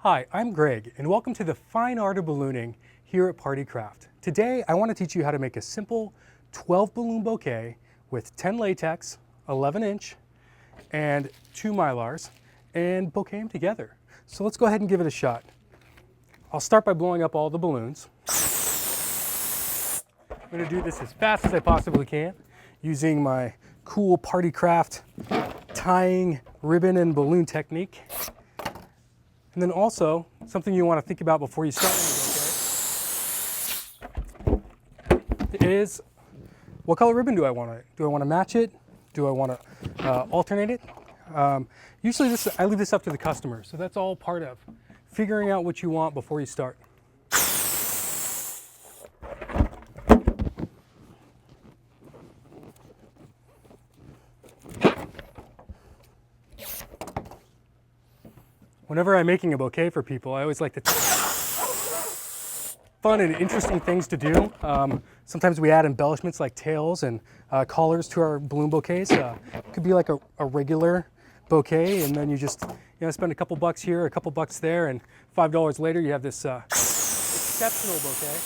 Hi, I'm Greg, and welcome to the fine art of ballooning here at Partycraft. Today, I want to teach you how to make a simple 12 balloon bouquet with 10 latex, 11 inch, and 2 mylars, and bouquet them together. So let's go ahead and give it a shot. I'll start by blowing up all the balloons. I'm going to do this as fast as I possibly can using my cool Partycraft tying ribbon and balloon technique. And then also, something you want to think about before you start the bouquet is, what color ribbon do I want to? Do I want to match it? Do I want to alternate it? Usually I leave this up to the customer, so that's all part of figuring out what you want before you start. Whenever I'm making a bouquet for people, I always like to fun and interesting things to do. Sometimes we add embellishments like tails and collars to our balloon bouquets. It could be like a regular bouquet, and then you just spend a couple bucks here, a couple bucks there, and $5 later you have this exceptional bouquet.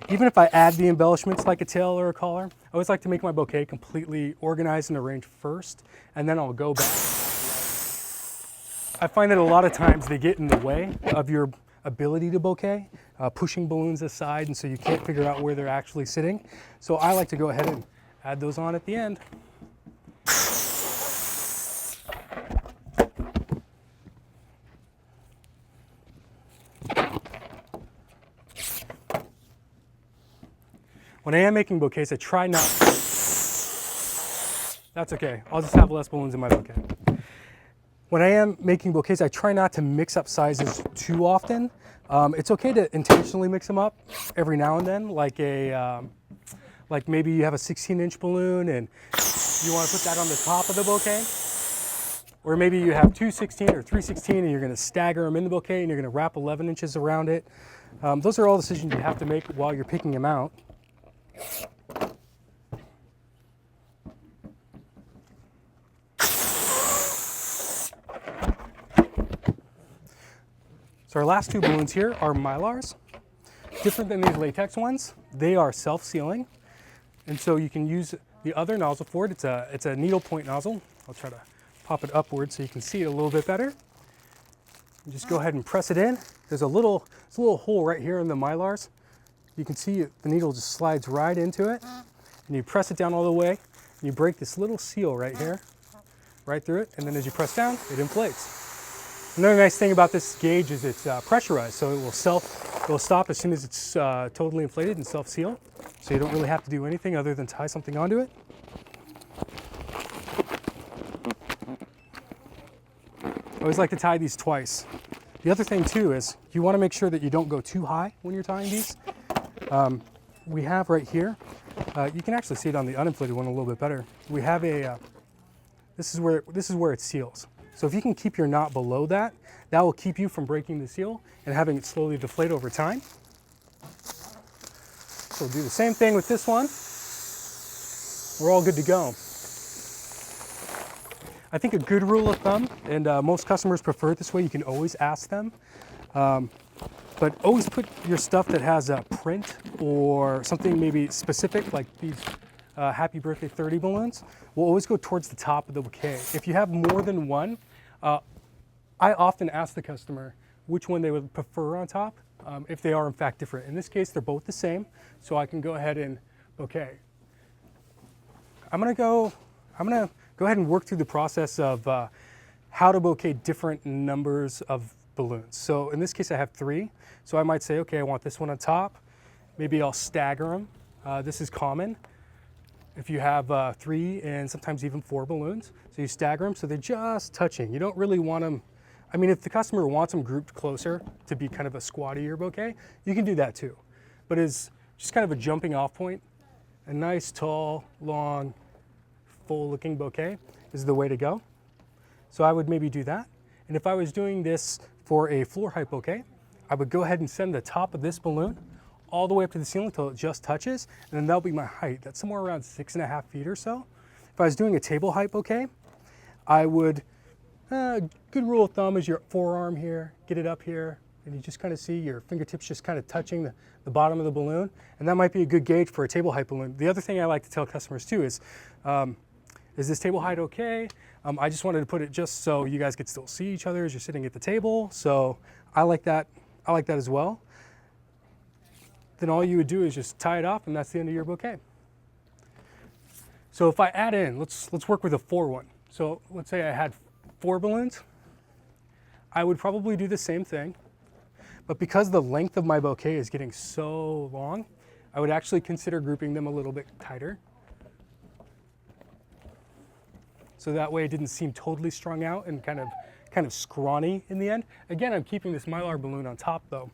Even if I add the embellishments like a tail or a collar, I always like to make my bouquet completely organized and arranged first, and then I'll go back. I find that a lot of times they get in the way of your ability to bouquet, pushing balloons aside, and so you can't figure out where they're actually sitting. So I like to go ahead and add those on at the end. When I am making bouquets, I try not to. That's okay, I'll just have less balloons in my bouquet. When I am making bouquets, I try not to mix up sizes too often. It's okay to intentionally mix them up every now and then, like maybe you have a 16-inch balloon and you want to put that on the top of the bouquet. Or maybe you have 216 or 316 and you're going to stagger them in the bouquet and you're going to wrap 11 inches around it. Those are all decisions you have to make while you're picking them out. So our last two balloons here are mylars. Different than these latex ones, they are self-sealing, and so you can use the other nozzle for it. It's a needle point nozzle. I'll try to pop it upward so you can see it a little bit better. You just go ahead and press it in. There's a little hole right here in the mylars. You can see the needle just slides right into it, and you press it down all the way, and you break this little seal right here, right through it, and then as you press down, it inflates. Another nice thing about this gauge is it's pressurized, so it will stop as soon as it's totally inflated and self-seal, so you don't really have to do anything other than tie something onto it. I always like to tie these twice. The other thing too is you want to make sure that you don't go too high when you're tying these. We have right here, you can actually see it on the uninflated one a little bit better. We have this is where it seals. So if you can keep your knot below that, that will keep you from breaking the seal and having it slowly deflate over time. So we'll do the same thing with this one. We're all good to go. I think a good rule of thumb, and most customers prefer it this way, you can always ask them, but always put your stuff that has a print or something maybe specific, like these Happy Birthday 30 balloons, will always go towards the top of the bouquet. If you have more than one, I often ask the customer which one they would prefer on top, if they are in fact different. In this case, they're both the same, so I can go ahead and bouquet. I'm gonna go ahead and work through the process of how to bouquet different numbers of balloons. So in this case, I have 3. So I might say, okay, I want this one on top. Maybe I'll stagger them. This is common. If you have 3 and sometimes even 4 balloons, so you stagger them so they're just touching. You don't really want them, I mean, if the customer wants them grouped closer to be kind of a squattier bouquet, you can do that too. But as just kind of a jumping off point, a nice, tall, long, full looking bouquet is the way to go. So I would maybe do that. And if I was doing this for a floor height bouquet, I would go ahead and send the top of this balloon all the way up to the ceiling until it just touches, and then that'll be my height. That's somewhere around 6.5 feet or so. If I was doing a table height bouquet, I would, good rule of thumb is your forearm here, get it up here, and you just kind of see your fingertips just kind of touching the bottom of the balloon, and that might be a good gauge for a table height balloon. The other thing I like to tell customers too is this table height okay? I just wanted to put it just so you guys could still see each other as you're sitting at the table, so I like that as well. Then all you would do is just tie it off, and that's the end of your bouquet. So if I add in, let's work with a 4 one. So let's say I had 4 balloons. I would probably do the same thing, but because the length of my bouquet is getting so long, I would actually consider grouping them a little bit tighter. So that way it didn't seem totally strung out and kind of scrawny in the end. Again, I'm keeping this Mylar balloon on top though.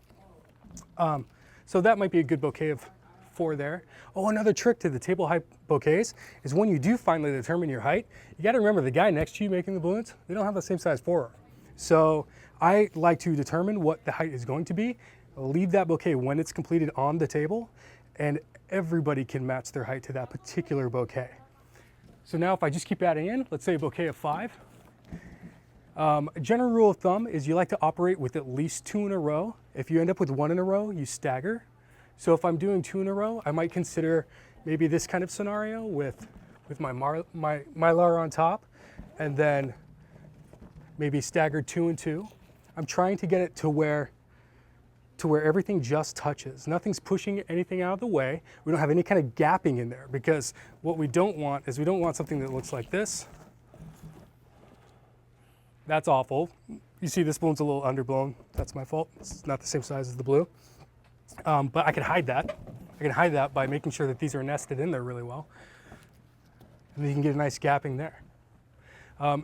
So that might be a good bouquet of 4 there. Oh, another trick to the table height bouquets is when you do finally determine your height, you got to remember the guy next to you making the balloons, they don't have the same size forearm. So I like to determine what the height is going to be, leave that bouquet when it's completed on the table, and everybody can match their height to that particular bouquet. So now if I just keep adding in, let's say a bouquet of 5. A general rule of thumb is you like to operate with at least 2 in a row. If you end up with 1 in a row, you stagger. So if I'm doing 2 in a row, I might consider maybe this kind of scenario with my Mylar on top, and then maybe staggered 2 and 2. I'm trying to get it to where everything just touches. Nothing's pushing anything out of the way. We don't have any kind of gapping in there, because what we don't want is we don't want something that looks like this. That's awful. You see this balloon's a little underblown. That's my fault. It's not the same size as the blue. But I can hide that. I can hide that by making sure that these are nested in there really well. And then you can get a nice gapping there.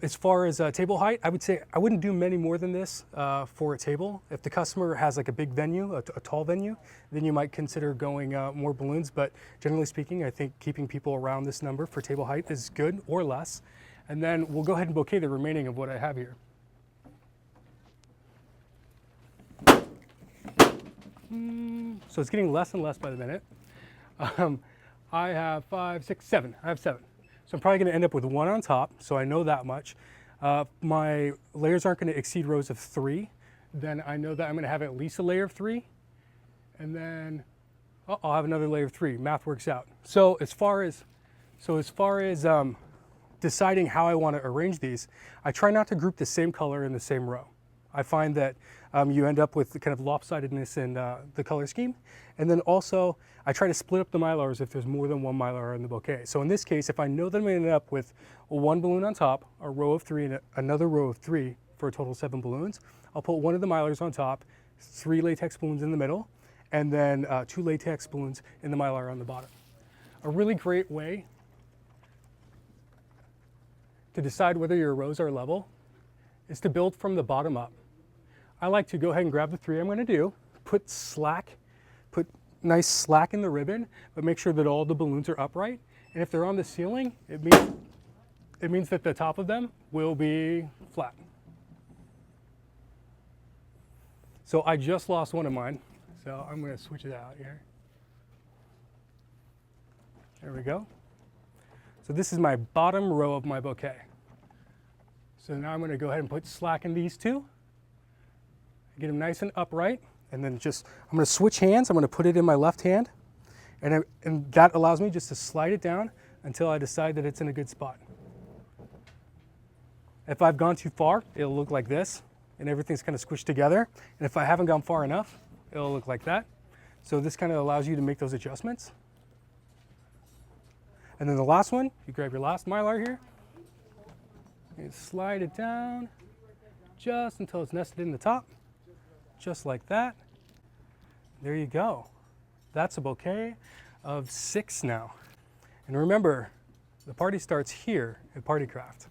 As far as table height, I would say I wouldn't do many more than this for a table. If the customer has like a big venue, a tall venue, then you might consider going more balloons. But generally speaking, I think keeping people around this number for table height is good, or less. And then we'll go ahead and bouquet the remaining of what I have here. So it's getting less and less by the minute. I have 5, 6, 7. I have 7. So I'm probably going to end up with 1 on top, so I know that much. My layers aren't going to exceed rows of 3. Then I know that I'm going to have at least a layer of 3. And then I'll have another layer of 3. Math works out. So as far as deciding how I want to arrange these, I try not to group the same color in the same row. I find that you end up with the kind of lopsidedness in the color scheme. And then also, I try to split up the Mylars if there's more than 1 Mylar in the bouquet. So in this case, if I know that I'm going to end up with 1 balloon on top, a row of 3, and another row of 3 for a total of 7 balloons, I'll put 1 of the Mylars on top, 3 latex balloons in the middle, and then 2 latex balloons in the Mylar on the bottom. A really great way to decide whether your rows are level is to build from the bottom up. I like to go ahead and grab the 3 I'm going to do, put nice slack in the ribbon, but make sure that all the balloons are upright. And if they're on the ceiling, it means that the top of them will be flat. So I just lost one of mine, so I'm going to switch it out here. There we go. So this is my bottom row of my bouquet. So now I'm going to go ahead and put slack in these 2. Get them nice and upright, and then I'm going to switch hands. I'm going to put it in my left hand, and that allows me just to slide it down until I decide that it's in a good spot. If I've gone too far, it'll look like this, and everything's kind of squished together. And if I haven't gone far enough, it'll look like that. So this kind of allows you to make those adjustments. And then the last one, you grab your last Mylar here, and slide it down just until it's nested in the top. Just like that. There you go. That's a bouquet of 6 now. And remember, the party starts here at Party Craft.